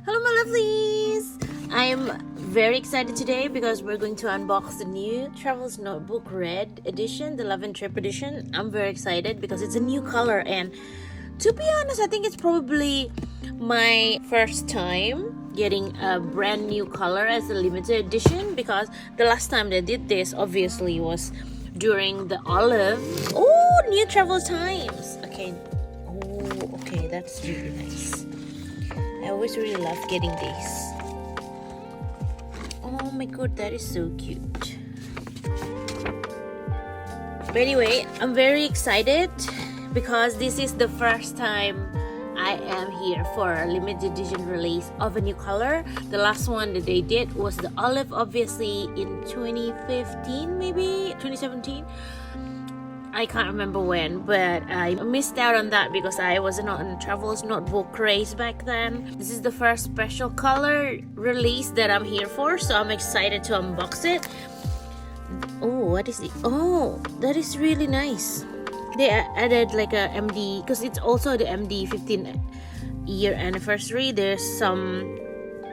Hello my lovelies! I'm very excited today because we're going to unbox the new Travels Notebook Red edition, the Love and Trip edition. I'm very excited because it's a new color, and to be honest, I think it's probably my first time getting a brand new color as a limited edition, because the last time they did this obviously was during the olive. Oh, new travel times. Okay. Oh, okay, that's really nice. I always really love getting these. Oh my god, that is so cute. But anyway, I'm very excited because this is the first time I am here for a limited edition release of a new color. The last one that they did was the olive, obviously in 2015, maybe 2017. I can't remember when, but I missed out on that because I wasn't on Travel's Notebook craze back then. This is the first special color release that I'm here for, so I'm excited to unbox it. Oh, what is it? Oh, that is really nice. They added like a MD, because it's also the MD 15 year anniversary. There's some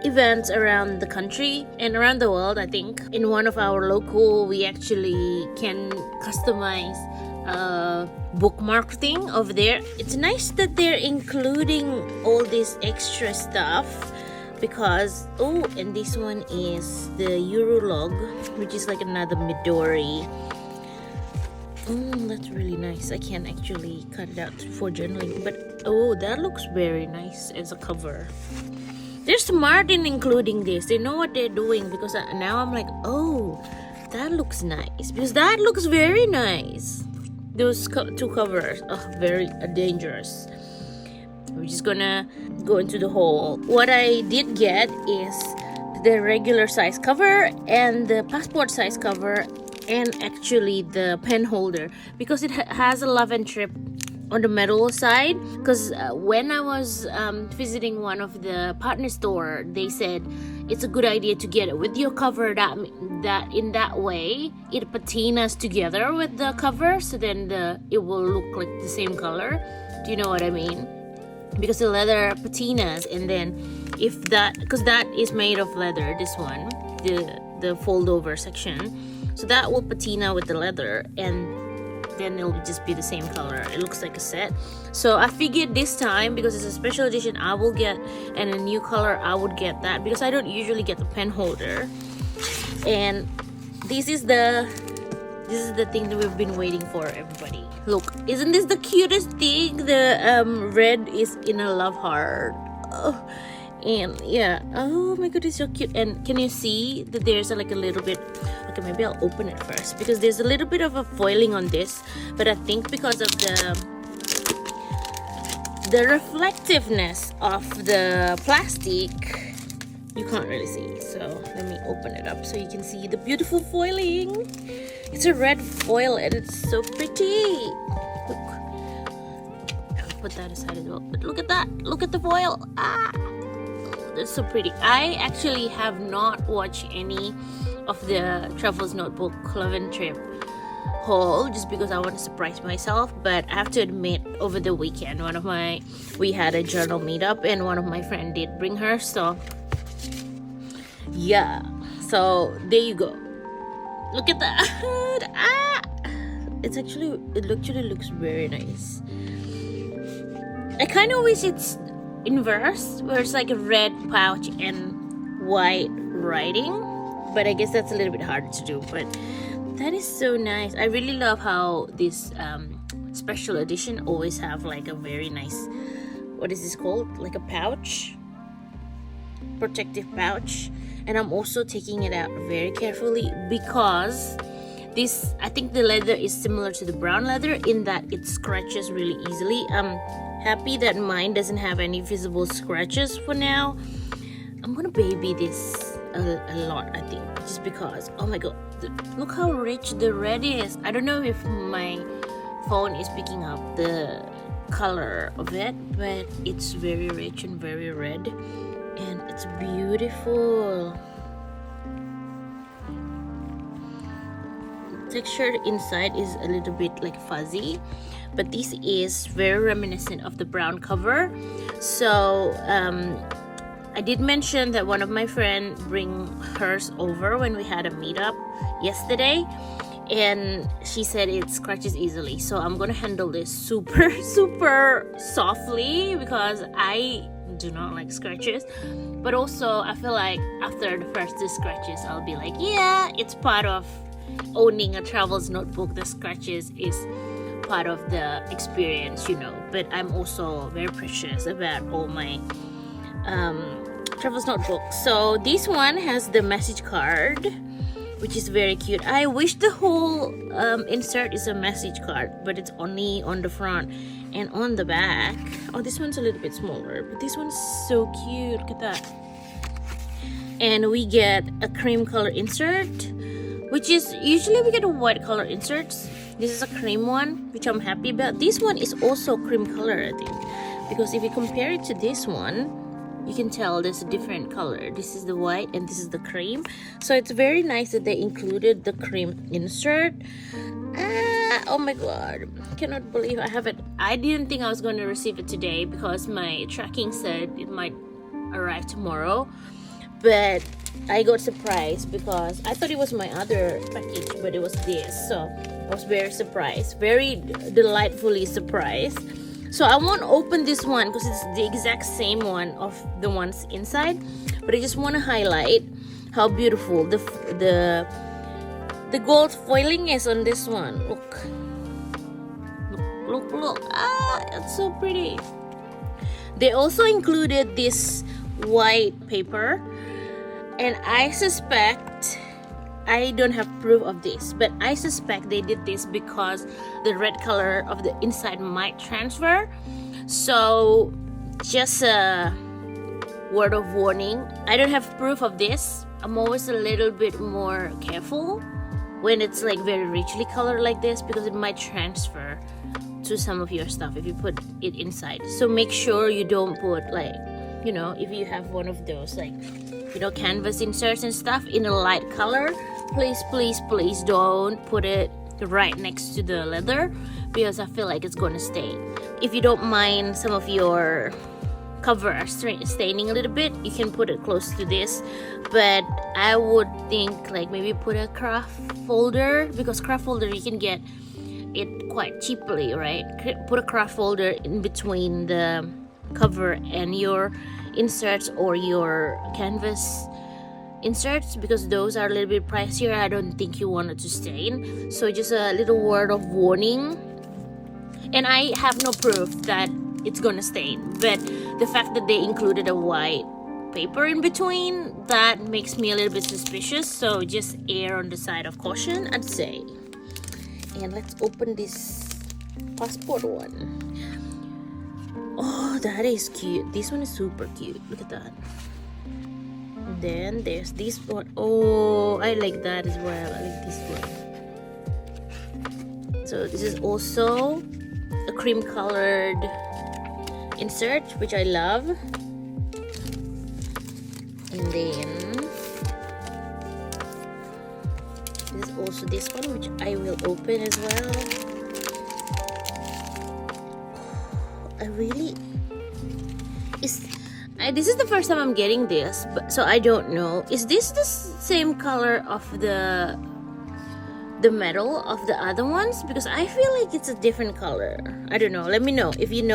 events around the country and around the world. I think in one of our local we actually can customize bookmark thing over there. It's nice that they're including all this extra stuff, because and this one is the Eurolog, which is like another Midori. That's really nice. I can't actually cut it out for journaling, but that looks very nice as a cover. They're smart in including this. They know what they're doing, because now I'm like, that looks nice, because that looks very nice. Those two covers are very dangerous. We're just gonna go into the haul. What I did get is the regular size cover and the passport size cover, and actually the pen holder, because it has a Love and Trip on the metal side. Because when I was visiting one of the partner store, they said it's a good idea to get it with your cover, that in that way it patinas together with the cover, so then it will look like the same color. Do you know what I mean? Because the leather patinas, and then if that, because that is made of leather, this one, the fold over section, so that will patina with the leather, and then it'll just be the same color. It looks like a set. So I figured this time, because it's a special edition, I will get, and a new color, I would get that, because I don't usually get the pen holder. And this is the thing that we've been waiting for, everybody. Look, isn't this the cutest thing? The red is in a love heart. And yeah, oh my god, it's so cute. And can you see that there's like a little bit, okay, maybe I'll open it first, because there's a little bit of a foiling on this, but I think because of the reflectiveness of the plastic, you can't really see. So let me open it up so you can see the beautiful foiling. It's a red foil and it's so pretty. Look, I'll put that aside as well, but look at that, look at the foil. That's so pretty. I actually have not watched any of the Travels Notebook Love and Trip haul, just because I want to surprise myself. But I have to admit, over the weekend, we had a journal meetup, and one of my friends did bring her, so yeah. So there you go. Look at that. It actually looks very nice. I kind of wish it's inverse, where it's like a red pouch and white writing, but I guess that's a little bit harder to do. But that is so nice. I really love how this special edition always have like a very nice, what is this called, like a pouch, protective pouch. And I'm also taking it out very carefully, because this, I think the leather is similar to the brown leather in that it scratches really easily. I'm happy that mine doesn't have any visible scratches for now. I'm gonna baby this a lot, I think, just because, oh my god, look how rich the red is. I don't know if my phone is picking up the color of it, but it's very rich and very red, and it's beautiful. Texture inside is a little bit like fuzzy, but this is very reminiscent of the brown cover. So I did mention that one of my friends bring hers over when we had a meetup yesterday, and she said it scratches easily. So I'm gonna handle this super softly because I do not like scratches. But also I feel like after the first two scratches, I'll be like, yeah, it's part of owning a travel's notebook. The scratches is part of the experience, but I'm also very precious about all my travel's notebook. So this one has the message card, which is very cute. I wish the whole insert is a message card, but it's only on the front and on the back. Oh, this one's a little bit smaller, but this one's so cute. Look at that. And we get a cream color insert, which is usually we get a white color inserts. This is a cream one, which I'm happy about. This one is also cream color, I think, because if you compare it to this one, you can tell there's a different color. This is the white and this is the cream. So it's very nice that they included the cream insert. Oh my god, cannot believe I have it. I didn't think I was going to receive it today because my tracking said it might arrive tomorrow, but I got surprised because I thought it was my other package, but it was this. So I was very surprised, very delightfully surprised. So I won't open this one because it's the exact same one of the ones inside, but I just want to highlight how beautiful the gold foiling is on this one. Look. It's so pretty. They also included this white paper, and I suspect, I don't have proof of this, but I suspect they did this because the red color of the inside might transfer. So just a word of warning, I don't have proof of this. I'm always a little bit more careful when it's like very richly colored like this because it might transfer to some of your stuff if you put it inside. So make sure you don't put like, if you have one of those like, canvas inserts and stuff in a light color, please don't put it right next to the leather because I feel like it's gonna stain. If you don't mind some of your cover staining a little bit, you can put it close to this, but I would think like maybe put a craft folder, because craft folder you can get it quite cheaply, right? Put a craft folder in between the cover and your inserts or your canvas inserts because those are a little bit pricier. I don't think you want it to stain. So just a little word of warning. And I have no proof that it's gonna stain, but the fact that they included a white paper in between, that makes me a little bit suspicious. So just err on the side of caution, I'd say. And let's open this passport one. Oh, that is cute. This one is super cute. Look at that. And then there's this one. Oh, I like that as well. I like this one. So this is also a cream colored insert, which I love. And then there's also this one, which I will open as well. This is the first time I'm getting this, but so I don't know. Is this the same color of the metal of the other ones? Because I feel like it's a different color. I don't know. Let me know if you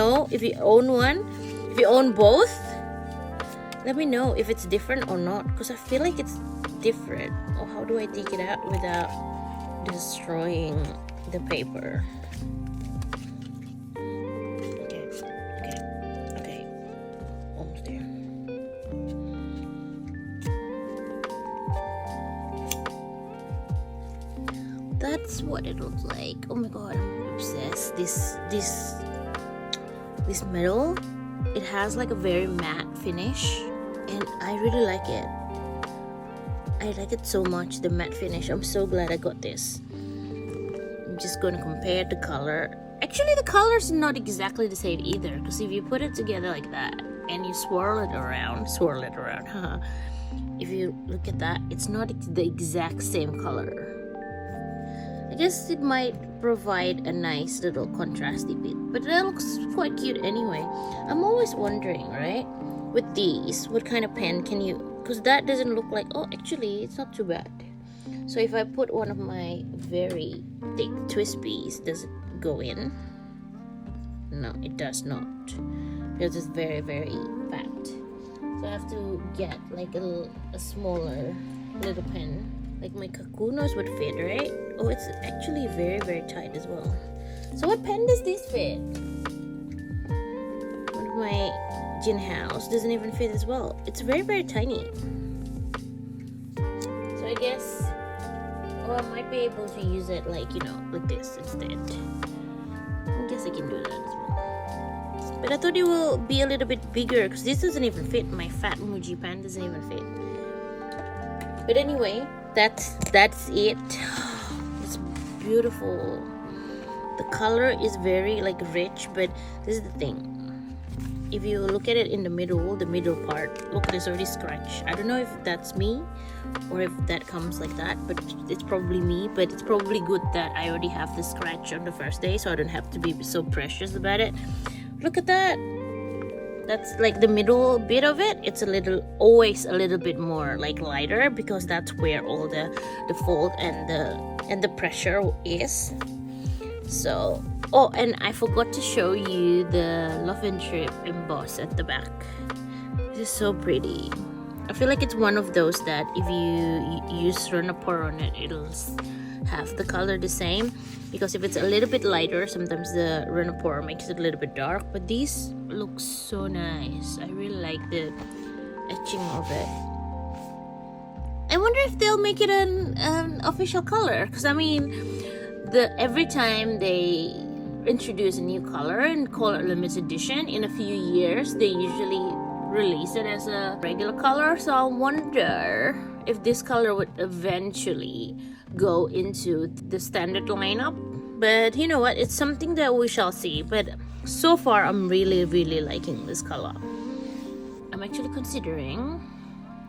own one, if you own both. Let me know if it's different or not, because I feel like it's different. Or how do I take it out without destroying the paper? Okay. Almost there. That's what it looks like. Oh my god, I'm obsessed. This metal, it has like a very matte finish, and I really like it. I like it so much, the matte finish. I'm so glad I got this. I'm just gonna compare the color. Actually, the color's not exactly the same either, because if you put it together like that and you swirl it around, if you look at that, it's not the exact same color. I guess it might provide a nice little contrasty bit, but that looks quite cute anyway. I'm always wondering, right? with these, what kind of pen can you, because that doesn't look like, oh, actually it's not too bad. So if I put one of my very thick Twispies, does it go in? No, it does not, because it's very, very fat. So I have to get like a smaller little pen. Like my Kakunos would fit, right? Oh, it's actually very, very tight as well. So what pen does this fit? One of my Jin House doesn't even fit as well. It's very, very tiny. So I guess, I might be able to use it like, like this instead. I guess I can do that as well. But I thought it will be a little bit bigger because this doesn't even fit. My fat Muji pen doesn't even fit. But anyway, that's it. It's beautiful. The color is very like rich, but this is the thing. If you look at it in the middle part, look, there's already scratch. I don't know if that's me or if that comes like that, but it's probably me. But it's probably good that I already have the scratch on the first day, so I don't have to be so precious about it. Look at that. That's like the middle bit of it. It's always a little bit more like lighter because that's where all the fold and the pressure is. So, oh, and I forgot to show you the Love and Trip emboss at the back. This is so pretty. I feel like it's one of those that if you use Runapur on it, it'll have the color the same. Because if it's a little bit lighter, sometimes the Runapur makes it a little bit dark. But these look so nice. I really like the etching of it. I wonder if they'll make it an official color. Because I mean, every time they introduce a new color and call it limited edition, in a few years they usually release it as a regular color. So I wonder if this color would eventually go into the standard lineup. But you know what, it's something that we shall see. But so far I'm really, really liking this color. I'm actually considering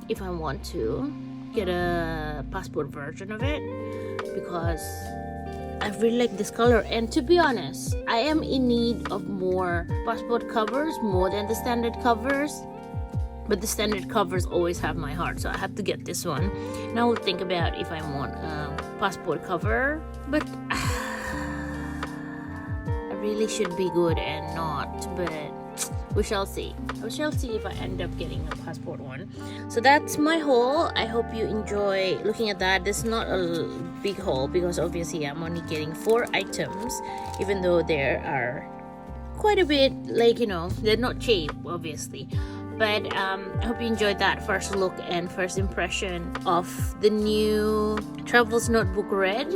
if I want to get a passport version of it because I really like this color. And to be honest, I am in need of more passport covers more than the standard covers. But the standard covers always have my heart, so I have to get this one. Now I will think about if I want a passport cover, but I really should be good and not, but we shall see. We shall see if I end up getting a passport one. So that's my haul. I hope you enjoy looking at that. This is not a big haul because obviously I'm only getting 4 items, even though there are quite a bit, like, they're not cheap, obviously. But I hope you enjoyed that first look and first impression of the new Travels Notebook Red.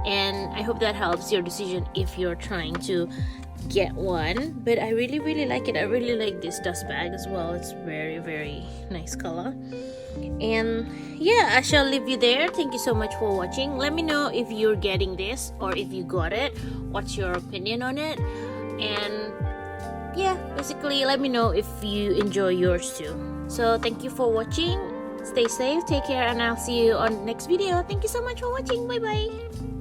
And I hope that helps your decision if you're trying to get one. But I really, really like it. I really like this dust bag as well. It's very, very nice color. And yeah, I shall leave you there. Thank you so much for watching. Let me know if you're getting this or if you got it. What's your opinion on it? And yeah, basically let me know if you enjoy yours too. So thank you for watching. Stay safe, take care, and I'll see you on the next video. Thank you so much for watching. Bye bye.